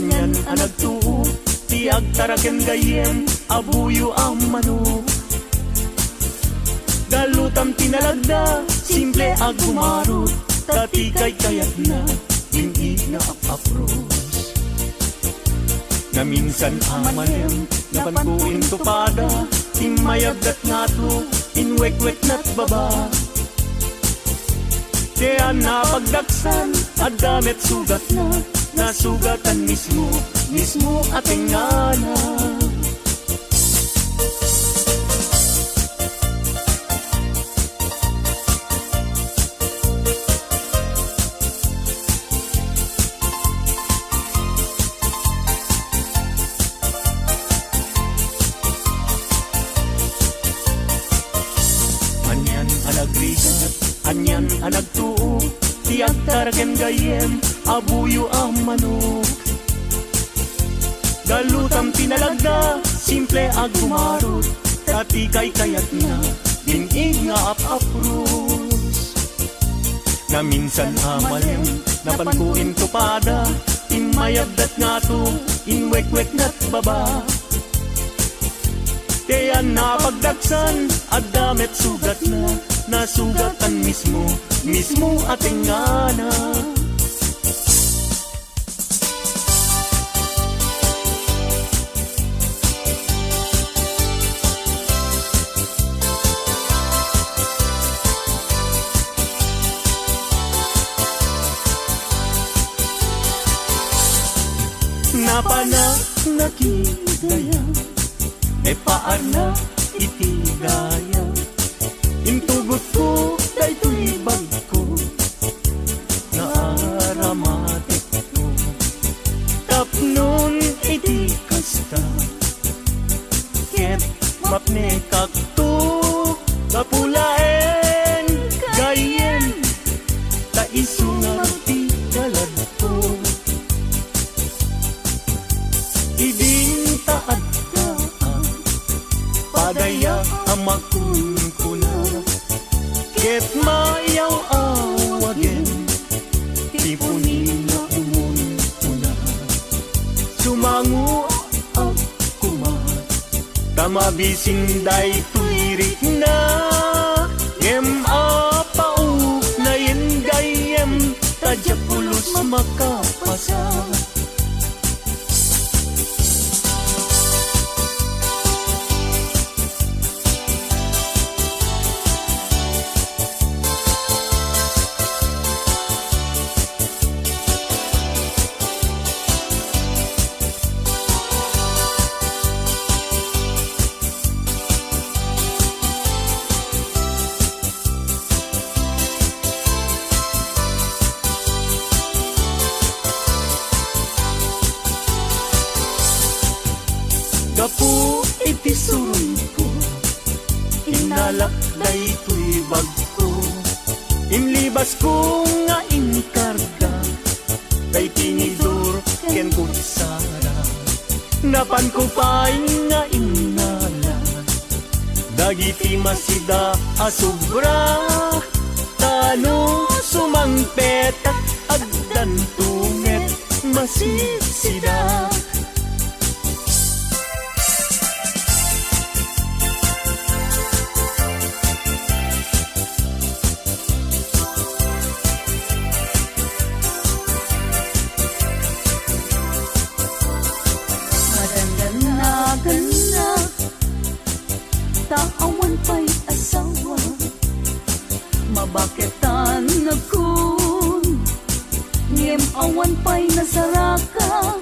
Anyan ang nagtuo, tiag taraken gayem, abuyo ang manok. Galutam tinalagda, simple ag gumarot, tati kay kayat na, hindi na apapros. Na minsan amalem, napankuin tupada, timayagdat nga to, inwek-wek na't baba. Kaya napagdaksan, adamet sugat na, nasugatan mismo, mismo ating ngana. Anyan ang nagtuo, tiyak taraken gayem, abuyo ang manok. Galutam tinalagda, simple ag gumarot, tati kay kayat na, dinig nga ap-apros. Na minsan amalem, napankuin tupada, imayagdat nga to, inwek-wek na't baba. Kaya napagdaksan, adamet sugat na, nasugatan mismo, mismo ating ngana. Napana nakigaya, e paar na itigaya. Intugot ko, daytoy bag ko, naaramatik ko. Tapnon iti kasta, ket mapne kakto, kapulaen gayen, taisungan ti galad ko. Iding taad ka, padaya amakun ko na. Ket mayaw awagen, tipunin na umun-una. Sumangu ako man, tamabisin day tuirik na. Ngem apau na yen gayem, tadya pulos makapasa. Kapu iti suroy ko, inalak daytoy bag ko. Inlibas ko nga inkarga, kay tinidor ken kutsara. Napan ko pa'y nga inala, dagiti masida asubra. Tano sumangpetak agdan tunget masisida. Taawan pa'y asawa, mabaketan na kun. Ngem awan pa'y nasaraka,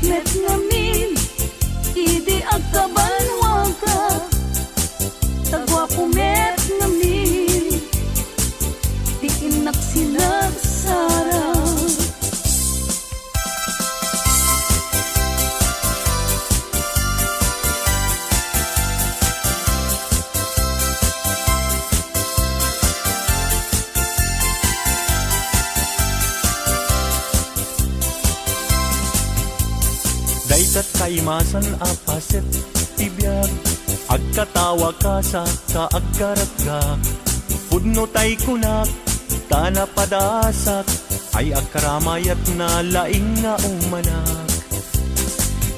met ngamin, idi agkabanwaga, tagwapo met ngamin, di inak sinagsara. Daytat kaimasan apaset tibiyag, agkatawa ka sa kaagkaragak, pudno tay kunak, kana padasak, ay agkaramayat na laing nga umanak.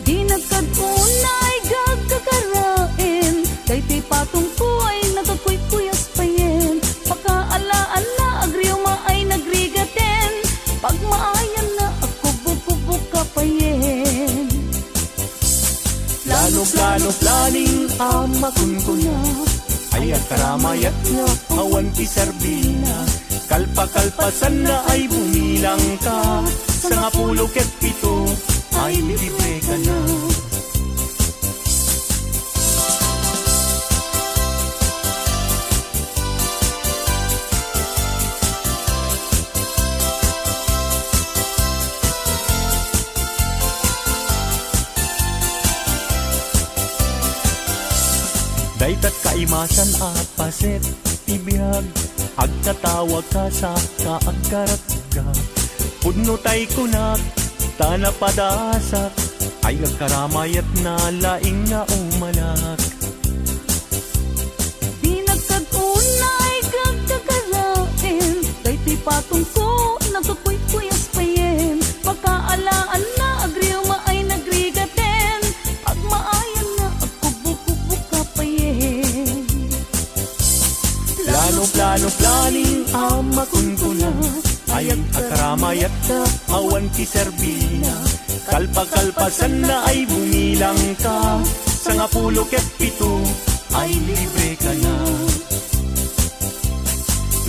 Di nagkadunay gagkakarain, daytoy patong ko ay nagkakuy-kuyas payen, pakaala-ala agriuma ay nagrigaten, pag maayan na ako bububuk ka payen. Plano planing amakunkuna, ay agkaramayat nga awan ti serbina, kalpa-kalpasan na ay bumilang ka, sa nga 17 ay libre ka na. Daytat kaimasan apaset tibiyag, agkatawag ka sa kaagkaragga, pudno tay kunak, tana padasak, ay agkaramayat na laing nga umanak. Di nagkadunay gagkakarain, daytoy patong ko nagkakuy-kuyas payen, pagkaalaan na agriuma ay nagrigaten, pag maayan na ako bububuk ka payen. Plano planing amakunkuna, ay agkaramayat na awan ti serbina, kalpa-kalpasan na ay bumilang ka, sa nga 17 ay libre ka na.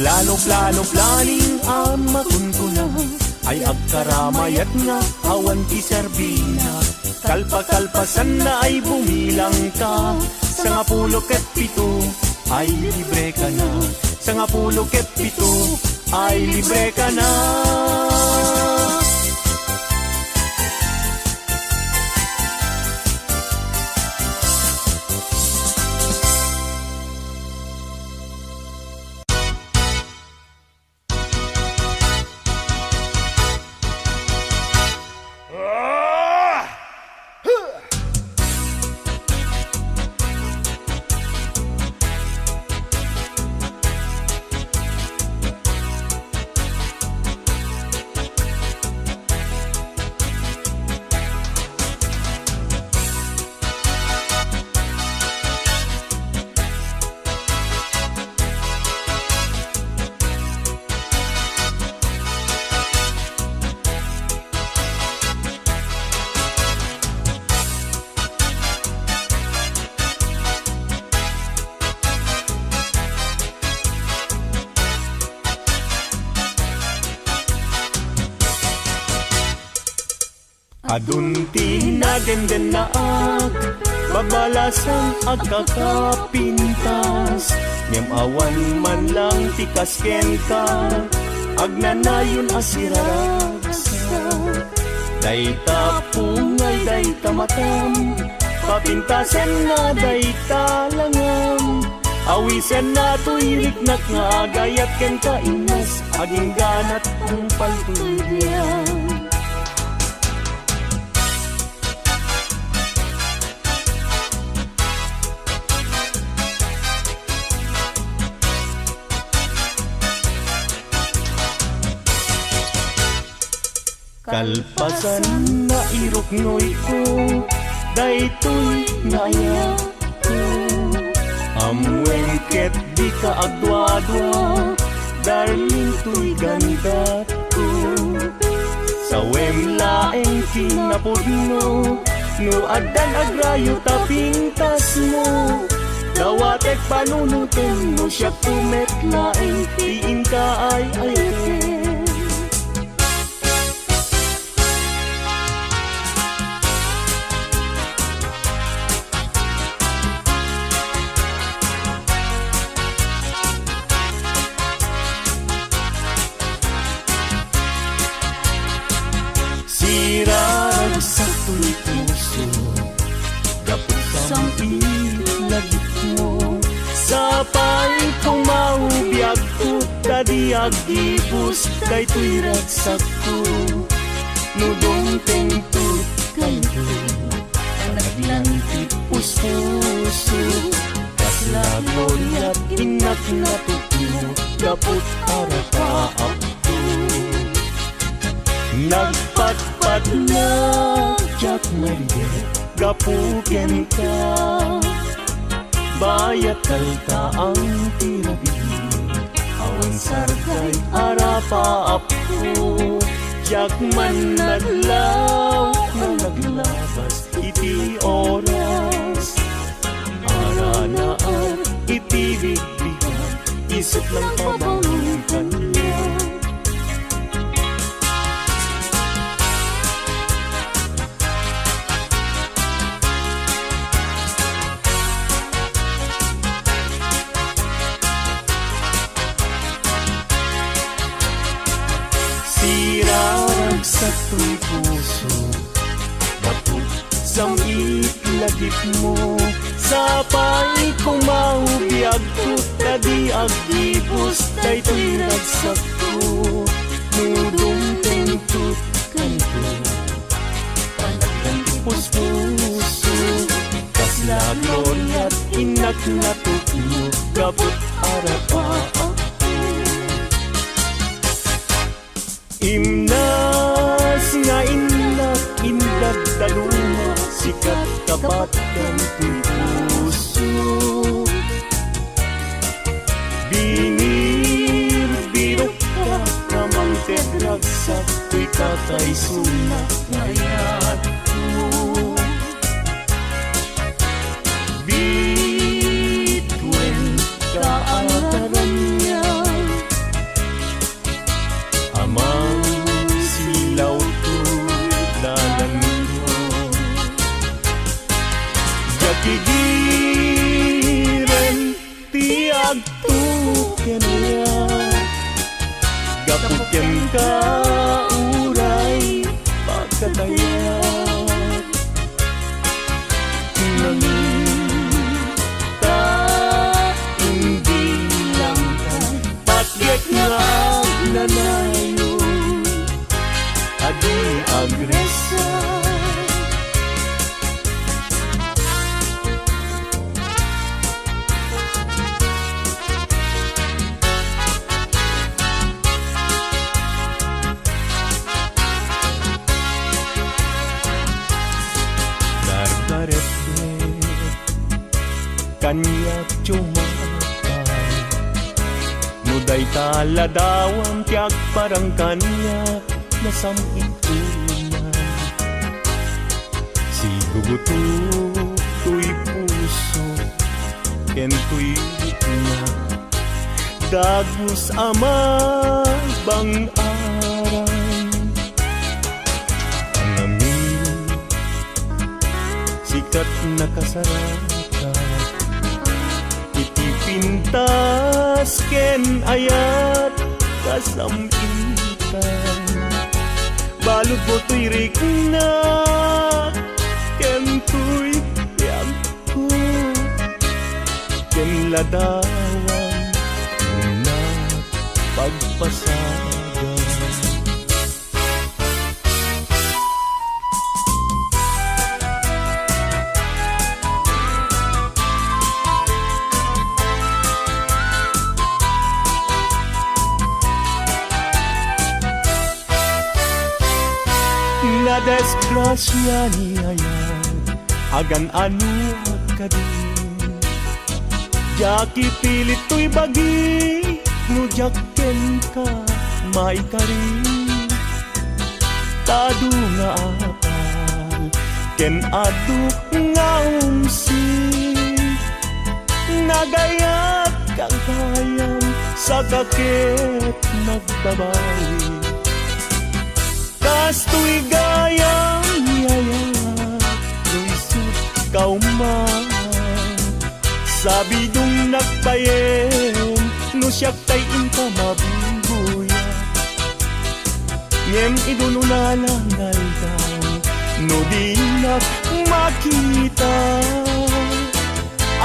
Plano planing amakunkuna, ay agkaramayat nga awan ti serbina, kalpa-kalpasan na ay bumilang ka, sa nga 17 ay libre ka na, sa nga 17 ay libre ka na. Adunti na genden na babalasan agkakapintas, ngem awan man lang tikasken ka, agnanayon asiraragsak. Dayta pungay dayta matam, papintasen na dayta langam, awisen na tuiriknak nga agayat ken kainas, aging ganat ang paltudyan. Kalpasan na iruknoy ko, daytoy naya ko, amwengket di ka agdwa-dwa, darling to'y ganda ko. Sa wemlaeng kinapudno, no adan agrayo tapintas mo, dawatek panunutin mo siya pumetlaeng tiin ka ay ayakin. tadi agibus daytoy ragsak ko. Nudong tengtut kayo naglantit puso. Kasla gloria't inak na tutino gapot para paap ko. Nagpatpat na jak mariget gapuken ka. Bayat kalta ang tirabi awan sargay arapaap ko. Jak man naglaw na naglabas iti oras. Ara na ang iti bigbigan isip lang pabangon kanya. Sirarag sa tuy puso baput samit lagip mo. Sa pay kong maubiyag ko tadi agibus daytoy ragsak ko. Nudong tengtut kayo panaglang puso. Kasla gloria't inak na tutno gapot arapa. Imnas nga inat indat daluma sikat kapat kan puso. Bingir birok ka namang tedragsak tuy katay suna ngayat mo. Bitwen kaantaran niya amang silaw ko'y dalan mo. Jakigiren tiag tuken niya gapuken ka uray pagkatayat. Nangita hindi lang ka pagyek nga nanayo adi agresa. Dardaret kanyak cumatay nuday taladawan tiag parang kanyak nasamit unan. Si guguto tuy puso ken tuy na dagus ama bang aray. Ang amin sikat nakasarata iti pintas ken ayat kasamitan. Balod mo tuy rikna ken tuy yag ko ken ladawan na pagpasagan. Na desgrasya niya agan ano ka din. Jaki pilit to'y bagi no jakken ka maikari. Tadu nga apal ken adu nga umsi. Nagayat kagayam sa kakit nagbabawi. Kas tuy gayang yaya luisut kauman. Sabi dung nagpayen no siyak tay inta mabungguya. Ngem idunulalangal daw no di nak makita.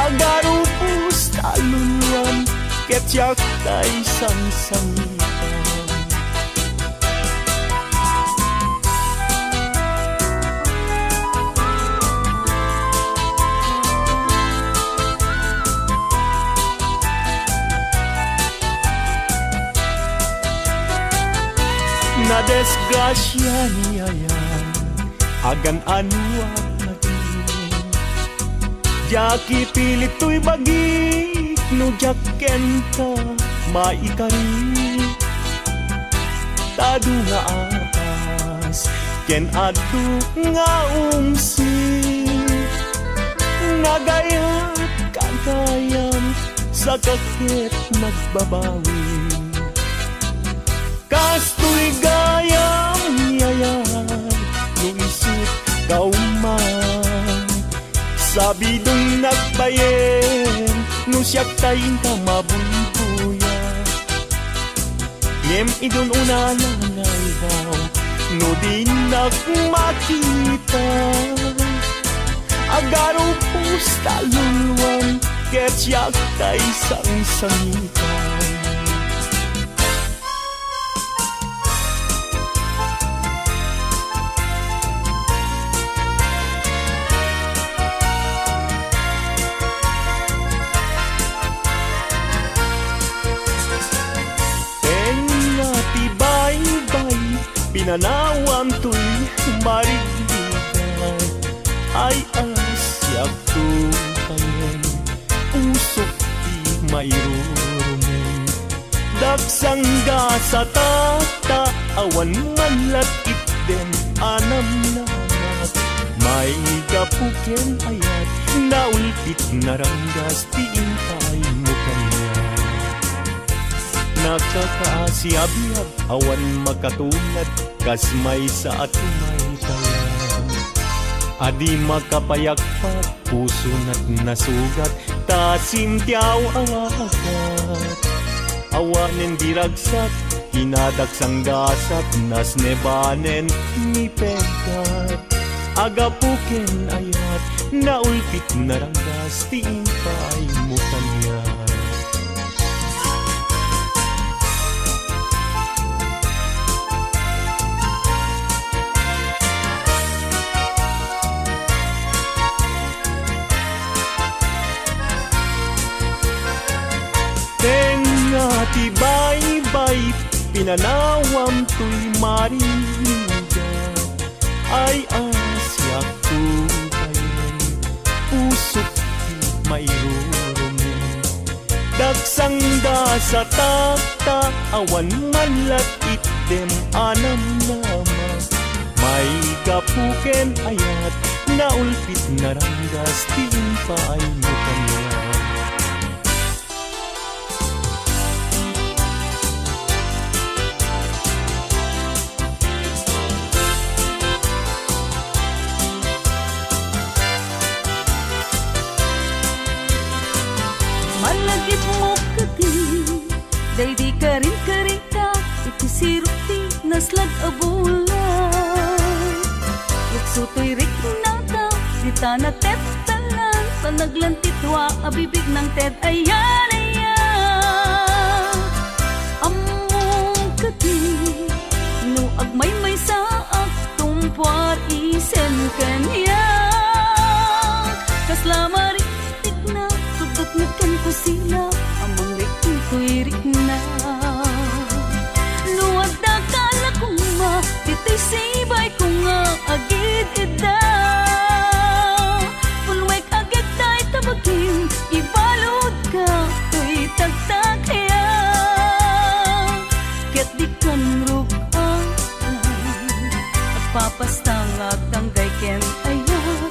Agarupus taluluan ket ketyak tay sang-sangitan. Na desgrasya niya yan, agan anuak maging. Jaki pilit to'y bagik, no jaken ka maikari. Tadu nga atas, ken adu nga umsi. Nagayat kagayan, sa kakit nagbabawi. Kasto'y gayang yayan, nung isip kauman. Sabidong nagbayen, nung siyak tayin ka mabulbuya. Ngem idon unalangay daw, no di nagmakita. Agaro pusta luluan, ket siyak tay sang-sangitan. Pinanawam to'y marigligan, ay asyak tupayen, usok di mayrorumen. Dagsangga sa tata, awan manlat itden, anam namat. May gapuken ayat, naulpit naranggas, tiintay mo kanya. Nakakaasiyab-yab, awan makatunat, kasmay sa atumay tayan. Adi makapayakpat, puso na't nasugat, tasimtiyaw awagat. Awanen diragsak, hinadaksang gasat, nas nebanen ni pegat. Agapuken ayat, naulpit naranggas, tiintay mo kanya. Tibay-bay, pinanawam to'y marinig. Ay asyak tubayan, pusok di mayrorumen. Dagsangda sa tata, awan manlat itdem, anam nama. May gapuken ayat, naulpit naranggas, tiimpay mo kanya. Malagit mo kati, day di ka rin karita, itisirukti naslag abulan. Itsuto'y rik nata, di tanat tetalan, sa naglantitwa, abibig ng ted, ayan, ayan. Among kati, no agmay may sa aktumpar isen kanya. Kaslamari Nagkan ko sila, amang rikin ko'y rikna. Luwag na kala ko nga, tito'y sibay ko nga agid ida. Pulwek agad tayo tabagin, ibalod ka, to'y tagtag kaya. Ket di kan rugaan, at papastang agtang gayken ayan.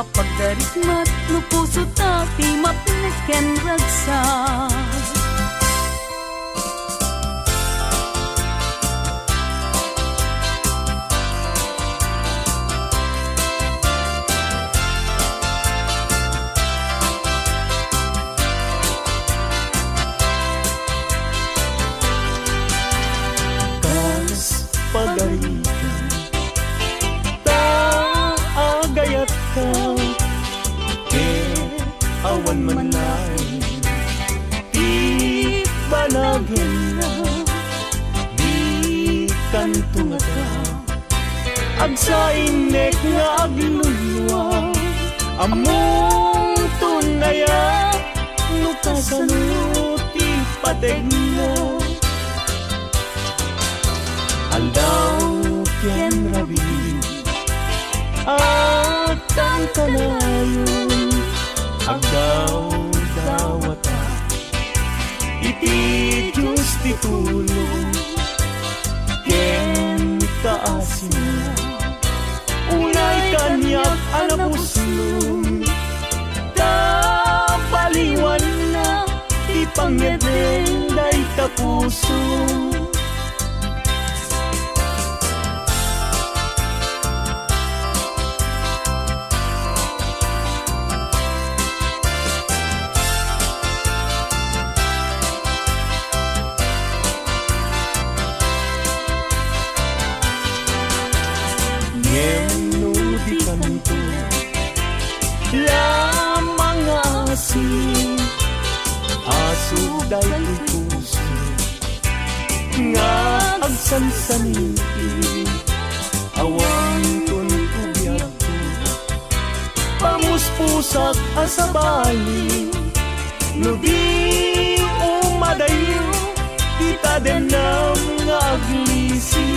apag darikmat no puso tapi mapneken ragsak. Pagarikan taagayat ka ke awan manlay ti banagin na di kantunga ka agsainek nga aglulwa among tunaya no kasanuti pateg na aldaw ken rabi at ang kanayon agdaw dawata iti Diyos ti tulong ken kaasin unay kanyak anapuslong kapaliwan na ti pangyadeng day tapusong lamang asin asuday puso nga agsansaniti awang tuntubiag ko pamuspusak asabali no di umadayo kita denam nga aglisi.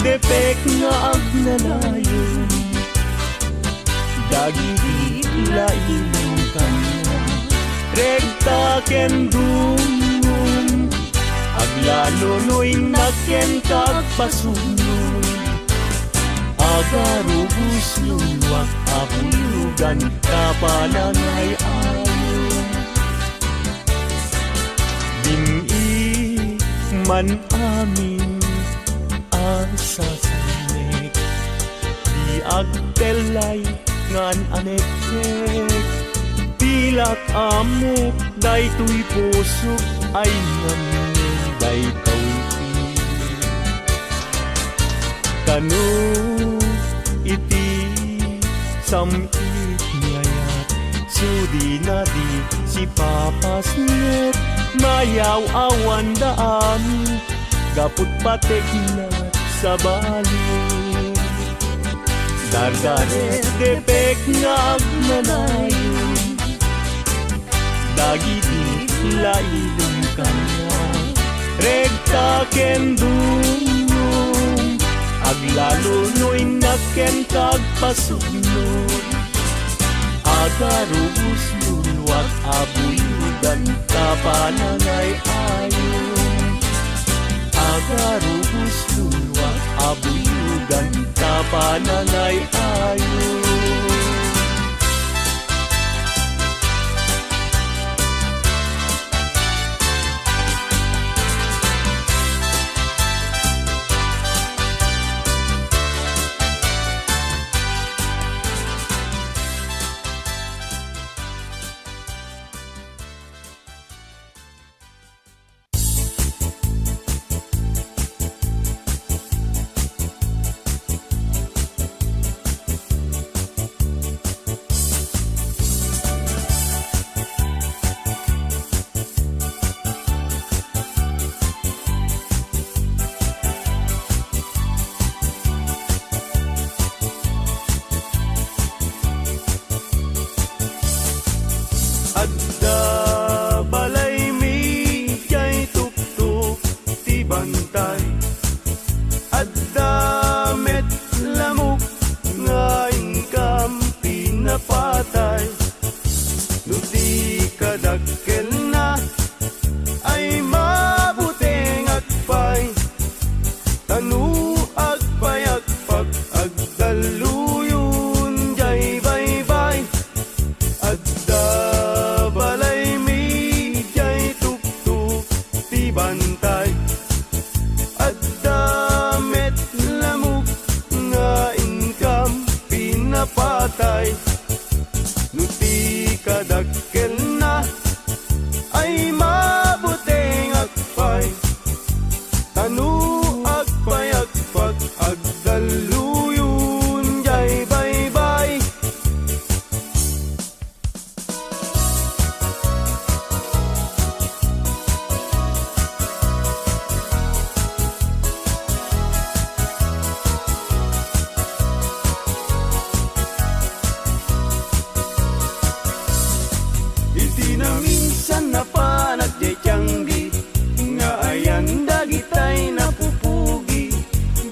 Depek nga agnanayon dagiti lainong kanya rekta ken dumon aglalunoy naken kagpasunod agarubus luwak apulugan kapanangay ayon dini man amin sasanek di agtelay ngan anekek pilak amok daytoy puso ay ngamin daytoy kanu iti samit ngayat sudi na di si papasnet mayaw awan daan gaput patek na sa bali dardaret depek nga agnanayon dagiti lailong kanya rekta ken dumong aglalunoy naken kagpasunod agarubus lulwat abuyugan kapanangay ayon agarubus lulwat abuyugan kapanangay ayon. pinapatay. No di kadakkel na ay mabuting agpay. Tanu agpay-agpag agdaluyon jay baybay. Adda balay mi jay tuktuk ti bantay. Adda met lamok nga income pinapatay. No di kadakkel na ay mabuting agpay. Tanu agpay-agpag agdaluyon jay baybay. Iti na minsan na panagdayanggi nga ayan dagitay napupugi.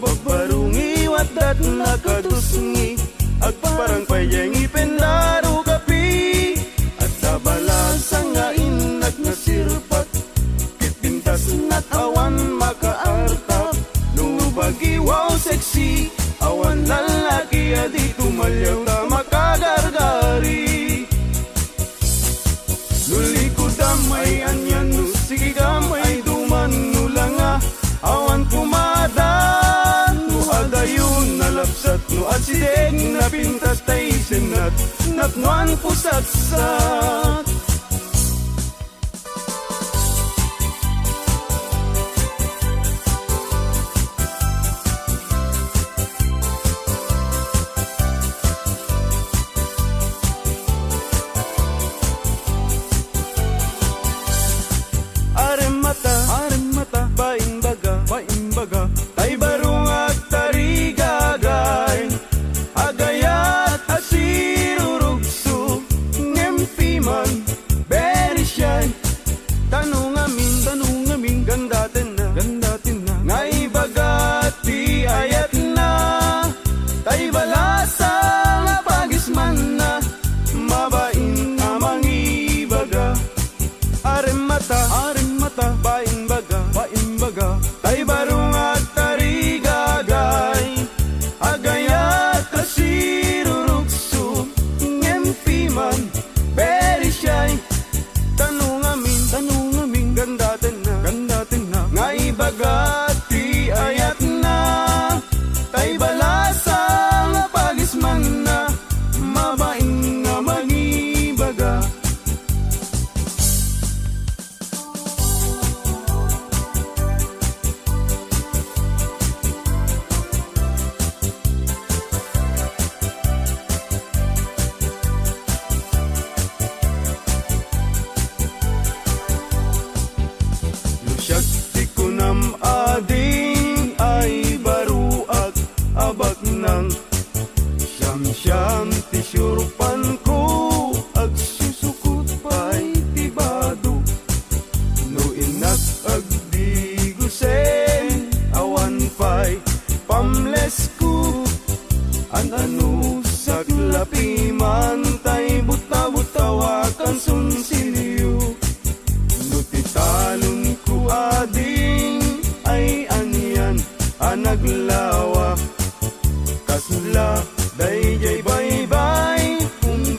Babarungi wadat nakatusngi agparang payangi penlaro kapi. At tabalasa nga inak na sirpat kitpintas nat awan makaartap. No bagiwaw sexy awan lalaki adi tumalyaw na makagargari. Nuli ko damay anyan no sige gamay duman no langa awan kumadan no adayon nalapsat no asideg na pintas tay senat natnuan pusatsat. Aremata, baimbaga, tay barung at tarigagay, agayat asirurugso, ngempiman, very shy. Tanong amin, gandatin na, ngay bagati ayat na, tay balasa nga pagisman na, mabain amang ibaga. Aremata, baimbaga, tay barung at tarigagay, agayat asirurugso, ngempiman, very shy. Tanong amin, gandatin na, ngay bagati ayat na, tay balasa nga pagisman na, mabaing nga magibaga. Lusyat ko nam ading ay baruag abag nang siyam ti syurpan ko agsusukot pa'y tibado. No inak agdigusen awan pa'y pamles ko ano saklapi man tay buta-butawakan sunsilyo. No titalon ko ading ay aniyan anaglawa kasla dayjay baybay kung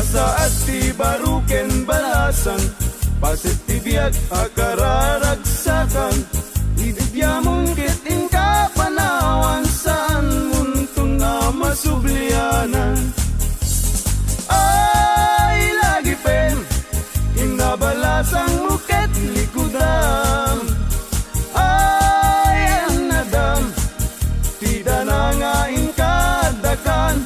saat ti baruken balasan, pasitibiyag akararagsakan, ibigyan kitin ka panawan saan muntong nga masublianan. Ay lagi pen, kinabalasang muket likudam. Ay anadam, tida na nga inkadakan,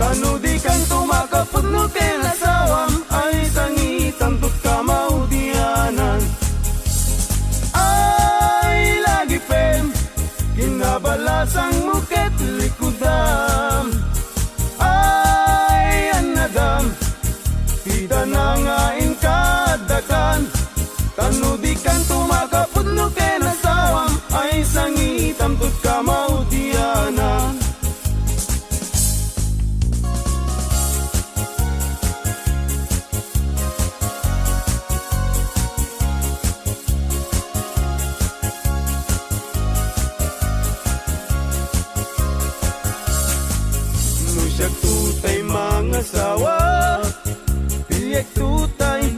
tanudi kang tumakapot no kinasawam, ay sangitan tut kamaudianan. Ay lagi pen, kinabalasang muket likudam. Ay anadam, tida na nga inkadakan, tanudi kang tumakapot no kinasawam, ay sangitan tut kamaudianan. Nusyak tutay mga sawa, pilyak tutay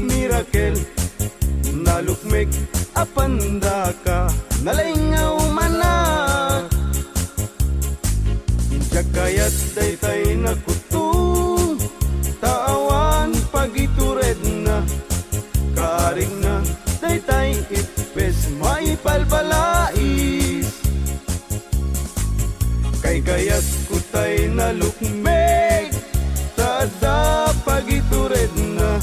mirakel, nalukmek apanda ka, nalingaw manak. Jakayat daytay nakutu, taawan pagitured na, kaaring na daytay ipes maipalbalais. Kay kayat kutay nalukmek, tada pagitured na,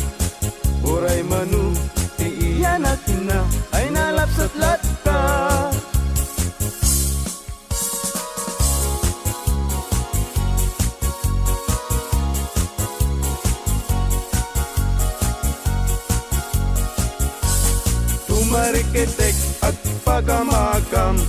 uray manu iyanak na, ay nalapsat latka. Tumariketek at pagamakam,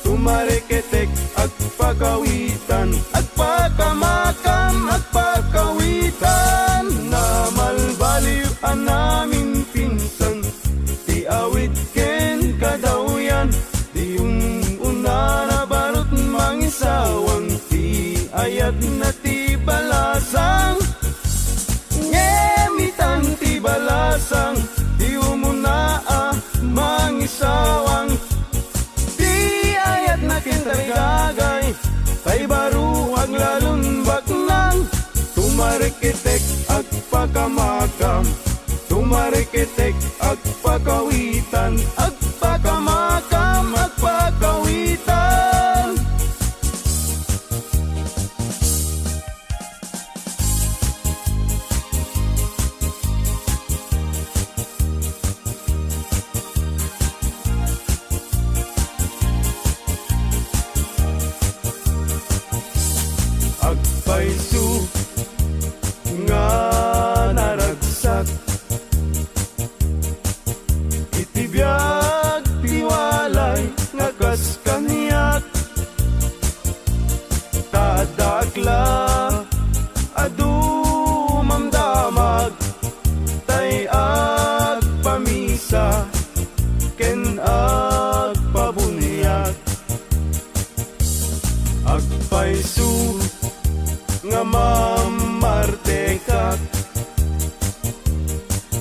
tumariketek at pagawitan, at pagamakam at pagawitan, na malbaliw namin pinsan, ti awit ken kadawyan, di yung una na barot mangisawang, ti ayat na ti balasang, ngemitan ti balasang, di umuna mangisawang, di ayat na kintarigagay, tay baru ang lalun baknang, tumarikitek at pagamakam, tumarikitek at pagawitan, at pagamakam at pagawitan. Agpaisu nga naragsak, itibiyag tiwalay nga kas kaniyak, tadakla adu mamdamag, tay agpamisa ken agpabunyak. Agpaisu nga mamartekak,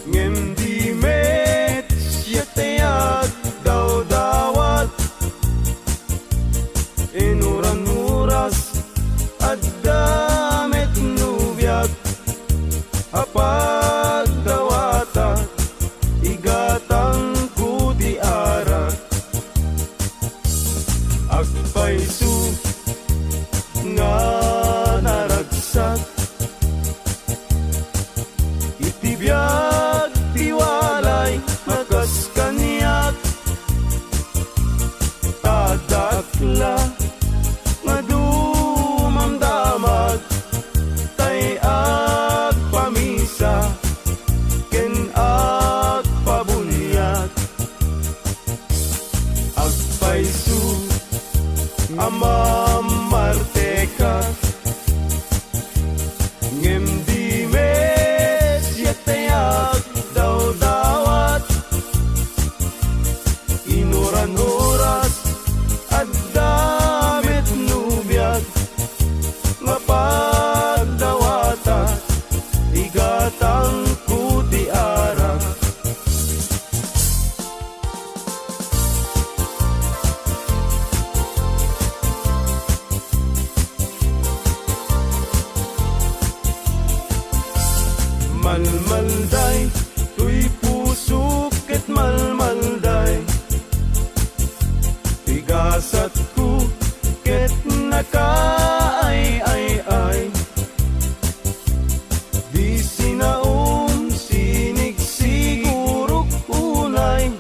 ngem di met siya tayag daw dawat, inuran muras at damit nubiyag, apag dawata igatang kuti arak. Agpaisu nga naragsak, itibiyag tiwalay makas kaniyak, tadakla madumamdamag, tay agpamisa ken agpabunyag. Agpaisu amamarteka, ngem di mes yatayag daw dawat, inuran oras at damit nubiyag, mapagdawata malmalday, tuy puso ket malmalday. Tigasat ko ket nakaay-ay-ay. Di sinaom sinig sigurok unay,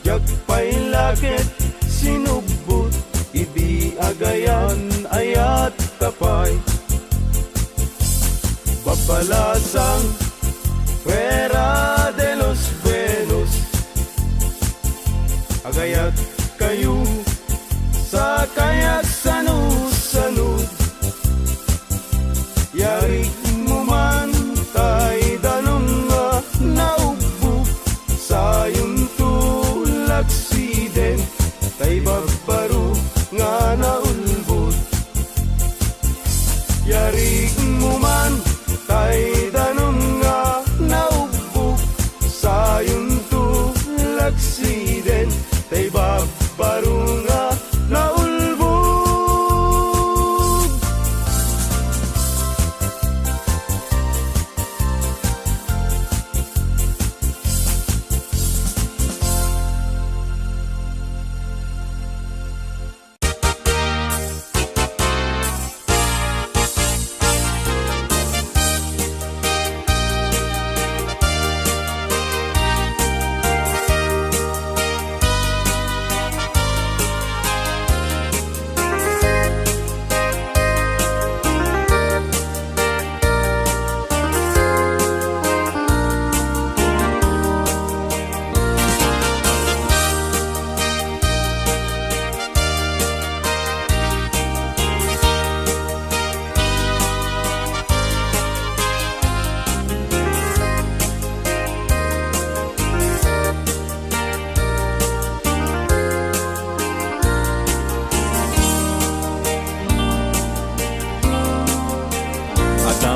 jagpay laket sinubot, idi agayan ayat kapay. Babalasang Fuera de los buenos, agayat kayo sa kayak sanu-sanud. Yarik mo man tay danong nga naubog, sayon tulaksiden tay babaro nga naulbot. Yarik mo man tay danong nga naubog, sayon tulaksiden tay babaro nga naulbog.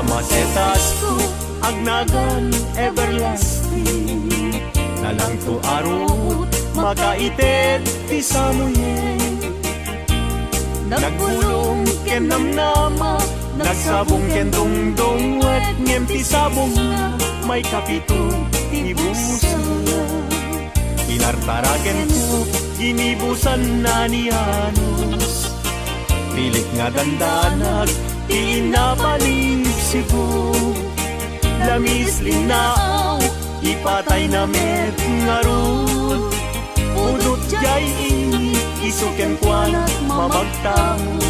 Masetas ko agnagan everlasting, nalang to arut makaitet ti samuyen. Nagbulong ken namnama, nagsabong ken dongdong, wet ngem ti sabong na may kapito ti busa. Inartaraken ko ginibusan na ni Anos, pilit nga dandanag ti inabalib sibo. Lamis linao ipatay na met ngarud, udot jay ini isuken kwanat mamagtamo.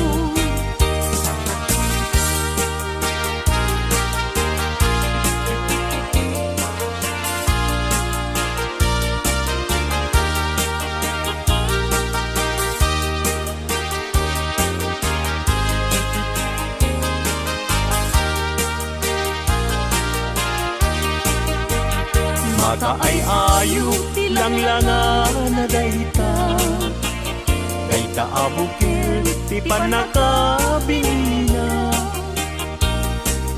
Makaay-ayo tilanglangan na dayta, dayta abukir ti panakabingina.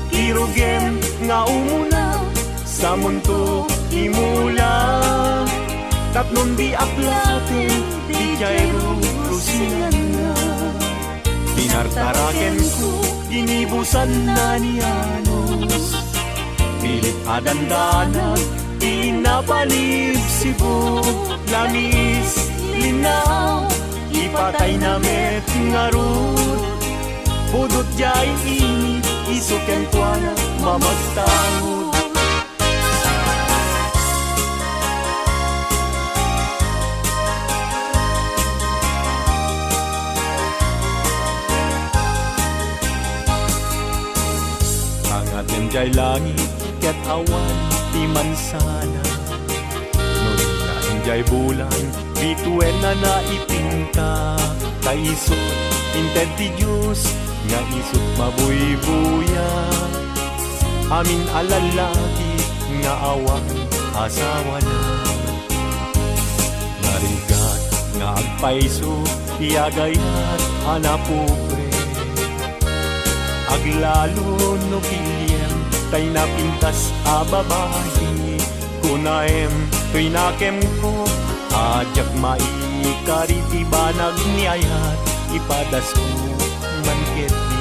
Kirugem nga umuna sa mundo imula, tapnon di aplaten di jayro rusingan na. Pinartaraken ko ginibusan na ni Anos, pilit adandanan pinapalib sibo. Lamis linaw ipatay na met ngarud, budot jay init isuken kuana mamagtangod. Angaten jay langit ket awan ti mansana, no na enjay bulan bituen na naipinta. Kaisot inted ti Diyos nga isot mabuybuya, amin alalaki nga awang asawa na. Narigat nga agpaiso iagayat anapupre, aglalo no piliem tay napintas a babae. Kunaem to'y nakem ko ajak maikariti banag niayat, ipadas ko manketi.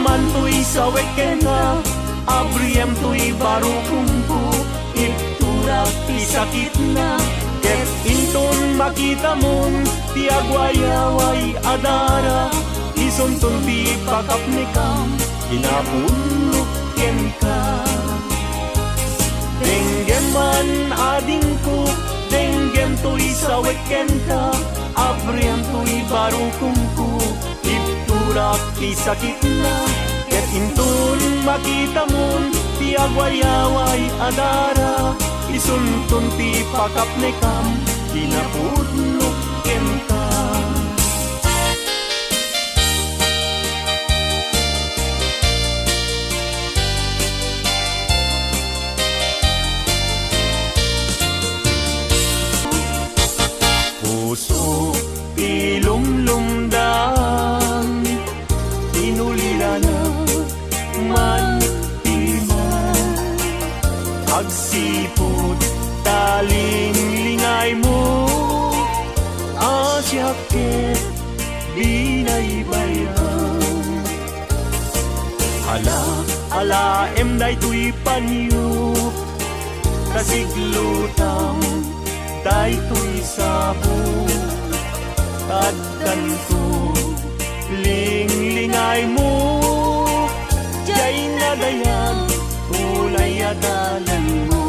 man to'y sa wekenda, abriyem to'y barukungko, iturak ti sakit na, ket inton makita mong ti agwayaway adara, isuntun ti pakapnikam, inapunok ken ka. Denggem man ading ko, denggem to'y sa wekenda, abriyem to'y barukungko, iturak ti sakit na, ket intun makita mon ti agwayaway adara, isuntun ti pakapnikam, kinapudnok ken ka. Puso ti lumlumdang, inuliranak man ti man, agsipod taling lingay mo, asyaket binaybayan. Ala emday tuy panyo, kasiglutang day tuy sabo, tadkan ko linglingay mo, jay nadayan ulay adalan mo.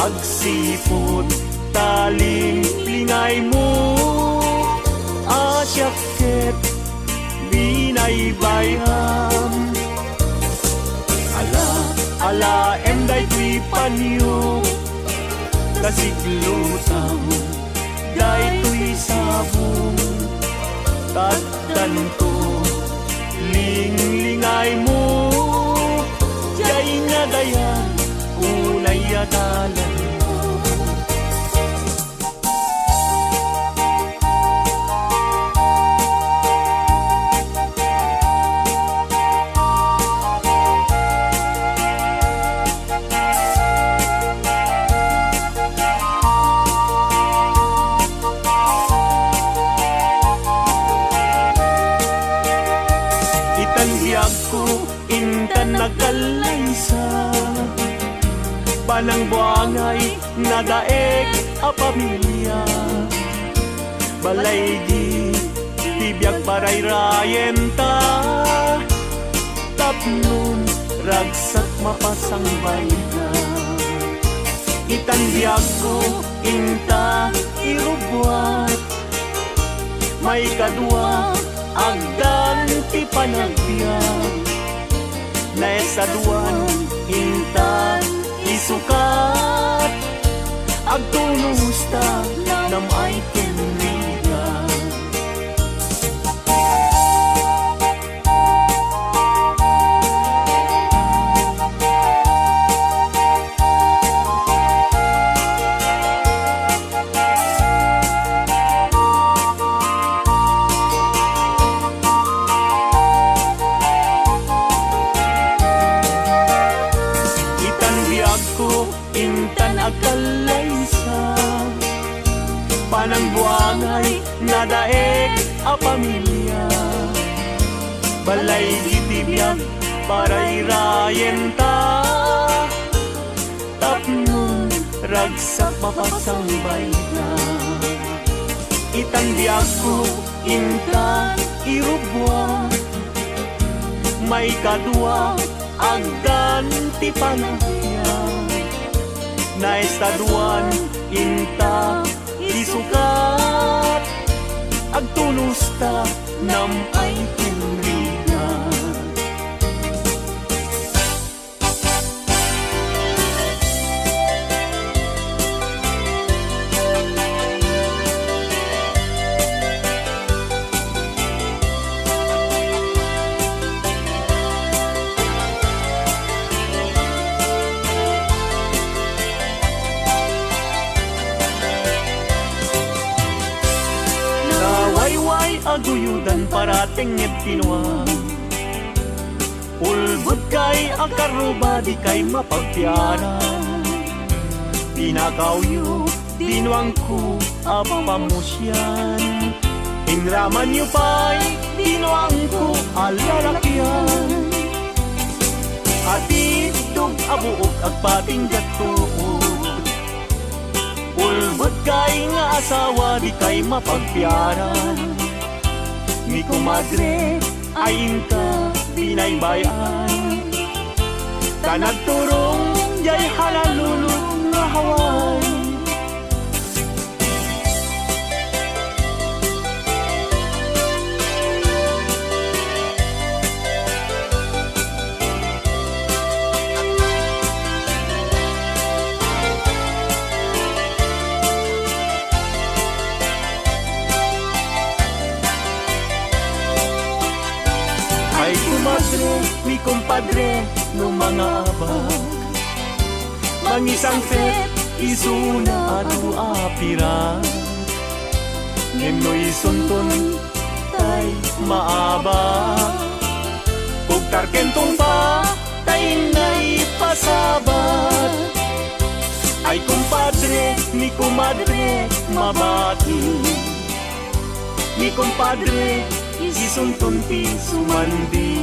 Agsipod taling lingay mo, asyaket binaybayan. Ala emday tuy panyo, kasiglutang day tuy sabong, tadtan ko linglingay mo, jay nadayan unay adalan. Itanbiyag ko, intan nagalaysa, panang buangay nadaeg a pamilya, balay di tibiyag parayrayen ta, tapnon ragsak mapasang bayta. Itanbiyag ko, inta irubwat, may kadwa agdan ti panagbiag, naisaduan inta isukat, agtunusta nam ay kenriga. Intan akalaysa, panang buangay nadaeg a pamilya, balay ditibiyag parayrayen ta, tapnon ragsak mapasang bayta. Itanbiyag ko inta irubwa, may kadwa agdan ti panagbiag, naisaduan inta isukat, agtunusta nam ay tinriga. aguyudan parating et kinuha. Ulbud kay akaruba di kay mapagpiara. Pinakawyo dinuang ko apamusyan. Inraman niyo pa'y dinuang ko alalakyan. At itog abuok agpating gatuod. Ulbud kay nga asawa di kay mapagpiara. Ni kumadre ayin ka binaybayan. Kanagturong jay halalulong nga haway. Ay kumadre, mi kumpadre, no mga abag. Mangisang fet, isuna adu apira. Ngem no isunton, tay maaba. Kung tarkentong pa, tay na'y pasabat. Ay kumpadre, mi kumadre, mabati. Mi kumpadre, isunton ti sumandi.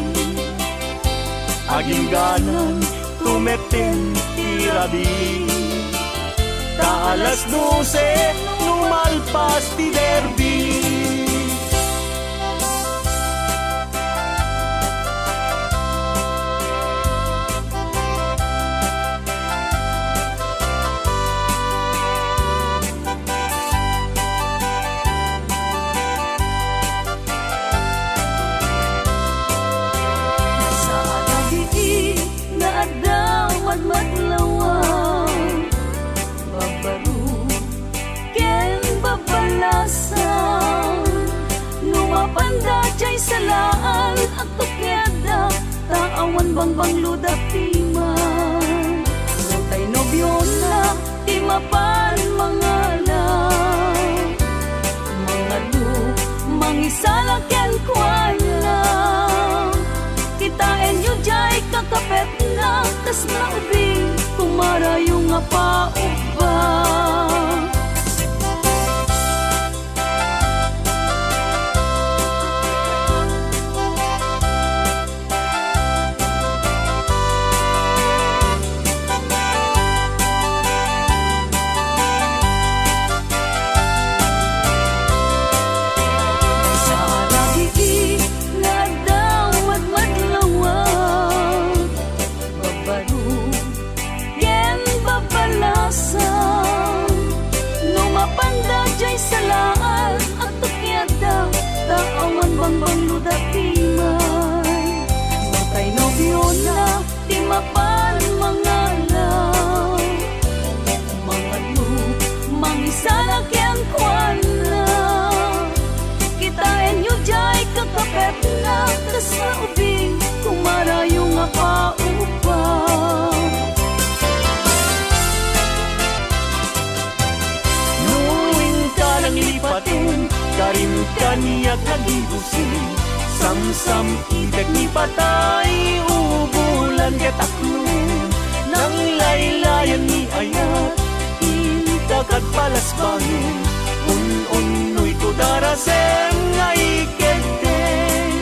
Aging ganan tumeten tirabi. Ta alas 12 numalpas ti derby. Madlawang babaru ken babalasan numapanda jay salaan at tukyada taawan bangbang ludapiman tay nobyo na timapan mga du mangisala ken kuana kitain yu jay kakapet na tas na ubing kumarayo nga pauba. Salaan at tukyada taawan bangbang ludapiman matay nobyo na timapan mga du mangisala kayang kuana kitain yu jay kakapet na tas na ubing kumarayo nga paupa. Lipatin, karin kaniya kagibusin. Samsam idag ni patay, ubulan gataklun. Nang laylayan ni ayat, intakat palasbangin. Un-unoy ko darasem nga ikegden.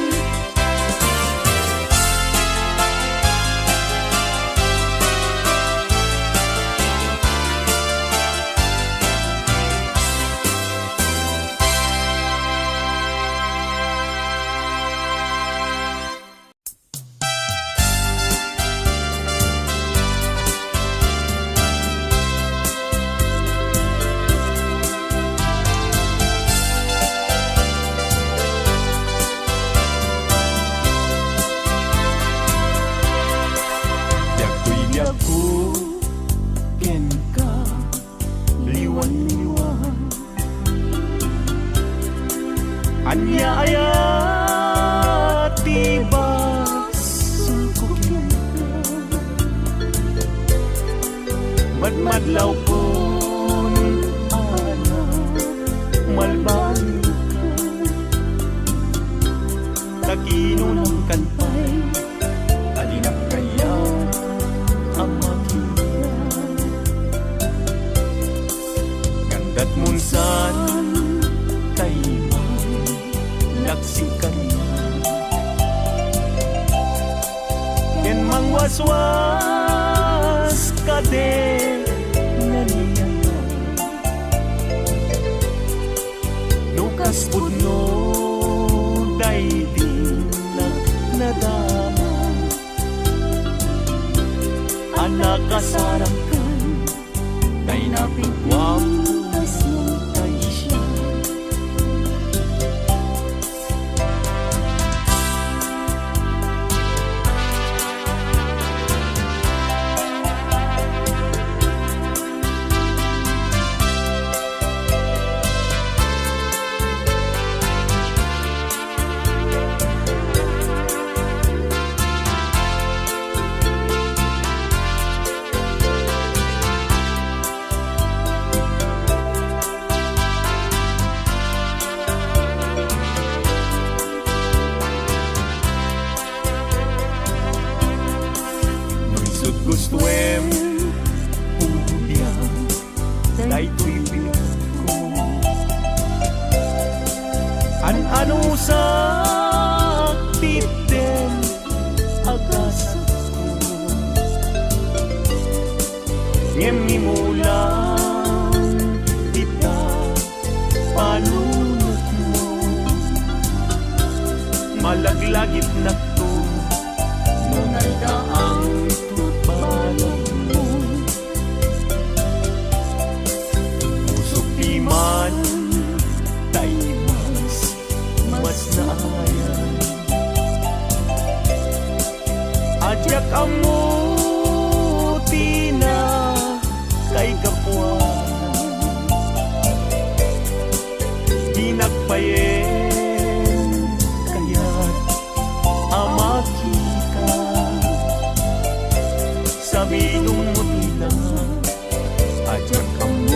Anya ayat tiba sulkukin madmadlaw pun ana malbang sino ng kanpay, alinak kaya ang makita. Ganda't munsan kay laksikan na, ken mangwaswas ka din na niya. Nukas pudno daydin nadama, anak kasarakan kay napigwapas mo kay siya. Gustuem ubiyang daytoy bilang ko, ano sa titen agas ko, ngem nimulang kita panunot mo, malaglagit na to nunay daang man tay mas naayan, adyak amuti na kay kapuan, di nagpayen kaya't amakita, sabi nung muti na adyak amuti.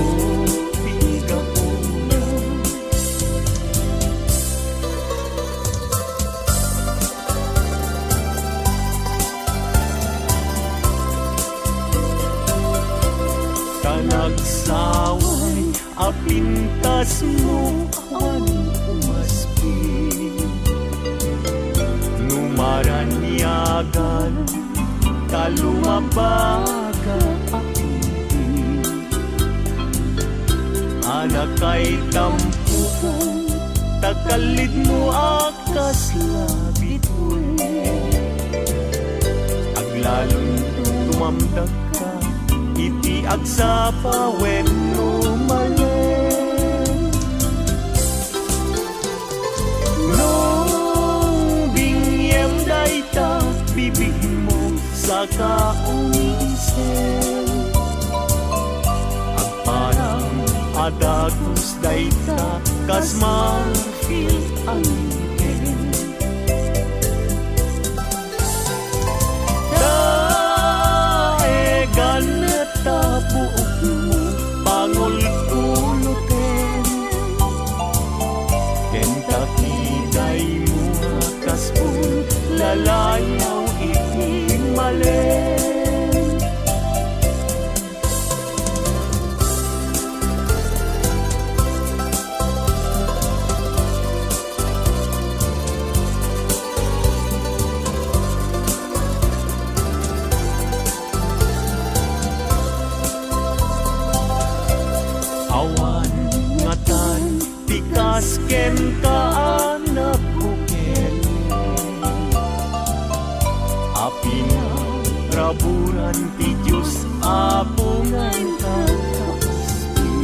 Nagsaway apintas mo awan umaspi, numaranyagan kalumabaga apinti, anak kay tampukan takalid mo akas labitoy, aglalon tumamdag ka iti agsapa wenno malen. Nung bingyem dayta bibig mo sa kaunisen, agparang adagus dayta kas marfil ang ken. Daegan tabuok mo pangulkulutin, ken takiday mo kaspun lalayaw iti malen. Awan ngatan tikas ken kaanak buken, api na raburan ti Diyos apungan kakaspi,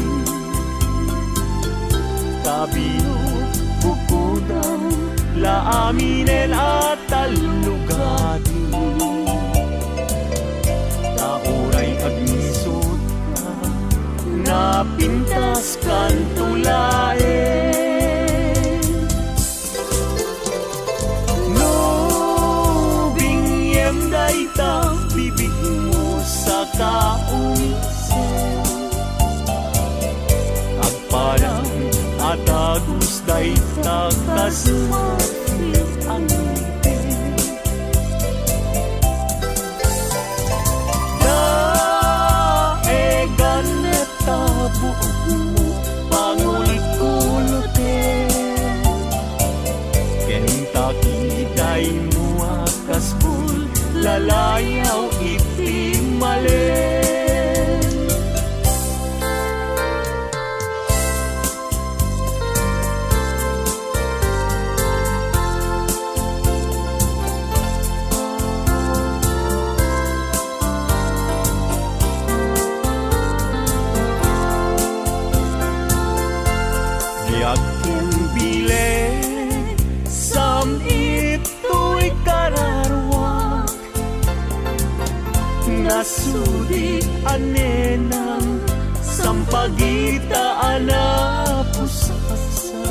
kabino bukudan laaminen at talugadi, tauray agnisot ka napintas kan tulaen. No bingyem dayta bibig mo sa kaunisen, agparang atagus dayta kas marfil ang buhok mo pangulkulutin. Kentucky day mo akasbul, lalayaw itimalen. Yakin bile sam ito'y kararwak, nasudi anenang sampagita anapusasa.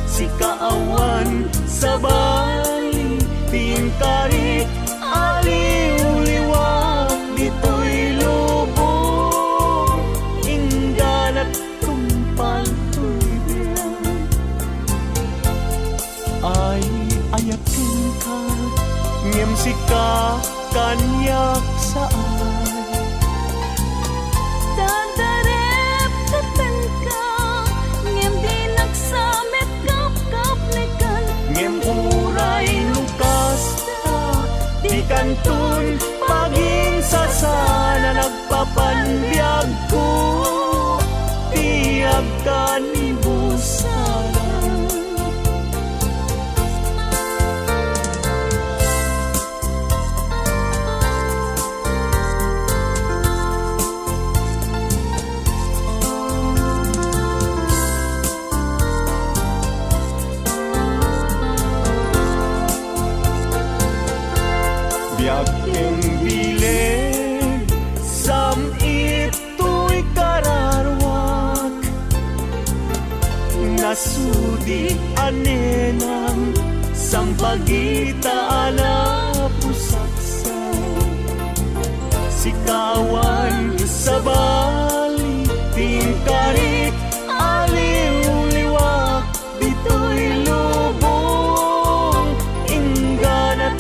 Si kaawan sa bali tingkarik aliw-liwak, dito'y lubong inggan at tumpal ay ayakin ka, ngem sika kanyak saan. Dadarep tatan ka, ngem di nagsamit kap-kap nekan. Ngem uray lukas ta, di kantun paging sasana nagpapanbiyag ko, tiyag ka ni busana. Yaking bileg sam ito'y kararwak, nasudi anenang sampagita anapusaksa. Sikawan sa bali tingkarik aliw-liwak, dito'y lubong inggan at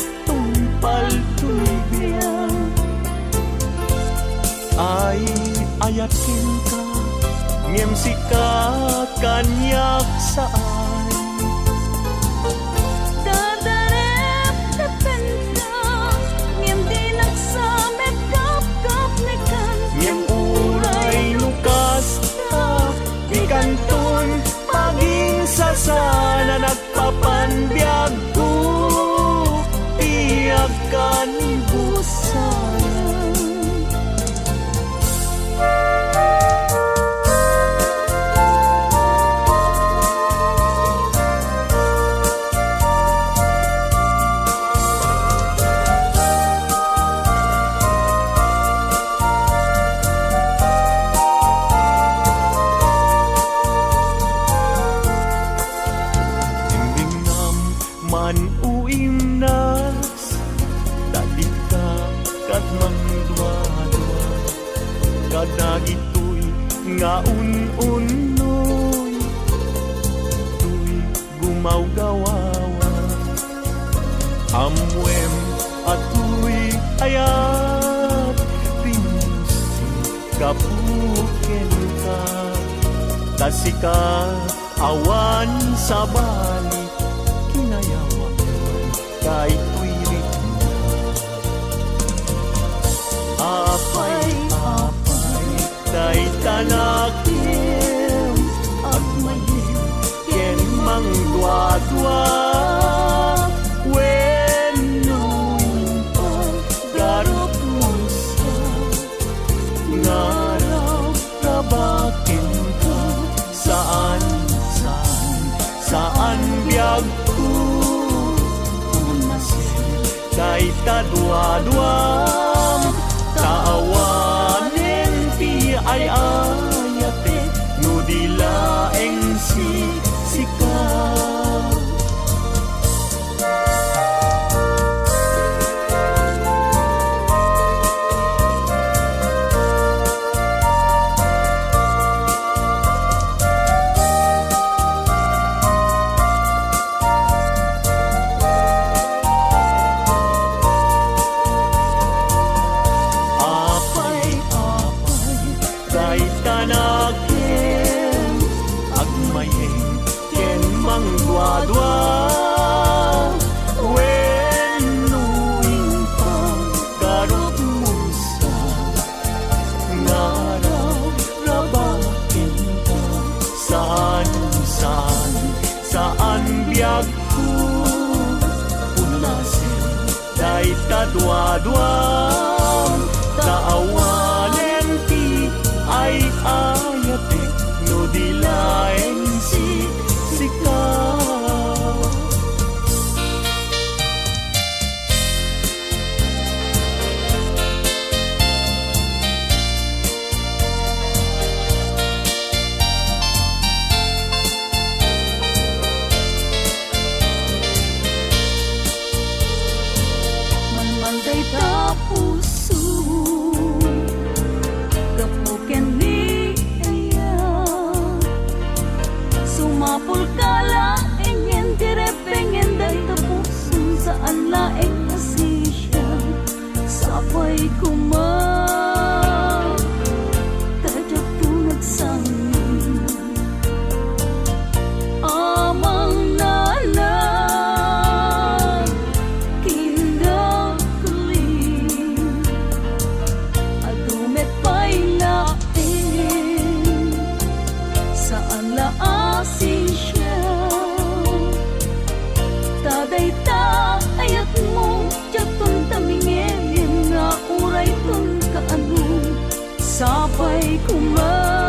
ay ayakin ka, ngem sika kanyak saan. Dadarep tatan ka, ngem di nagsamit kap-kap nekan. Ngem uray lukas ta, di kantun paging sasana nagpapanbiyag ko, tiyag ka ni busana. Man uim nas tadi ka kat mangdwa-dwa, kada gito'y nga un-unoy, tuy gumaw-gawawa. Amwem ato'y ayat pinusi kapuken ka, tasika awan sa bali kinayawan kay tuy ritmo. Apay-apay kay tanakim at mayim ken mangdwa-dwa, wenuin pa garot musa ngaraw kabakin ka saan biyag ko umasin kay tadwa-dwam taawanin ti ay ayate no dilaeng sika. manusan saan biyag ko punasin day kadwadwam kaawalen ti ay ayatek no dilaeng si sikaw. Manday ta puso kapuken ni aya sumapul kala engen tirepengen day ta puso saan laeng asisya sapay kuma tajak tunag sangin amang nanan kinda kuling adumet pa'y lain saan laasin siya taday ta ayat mo jatun tamingin nga uray tun kaanong sapay kuma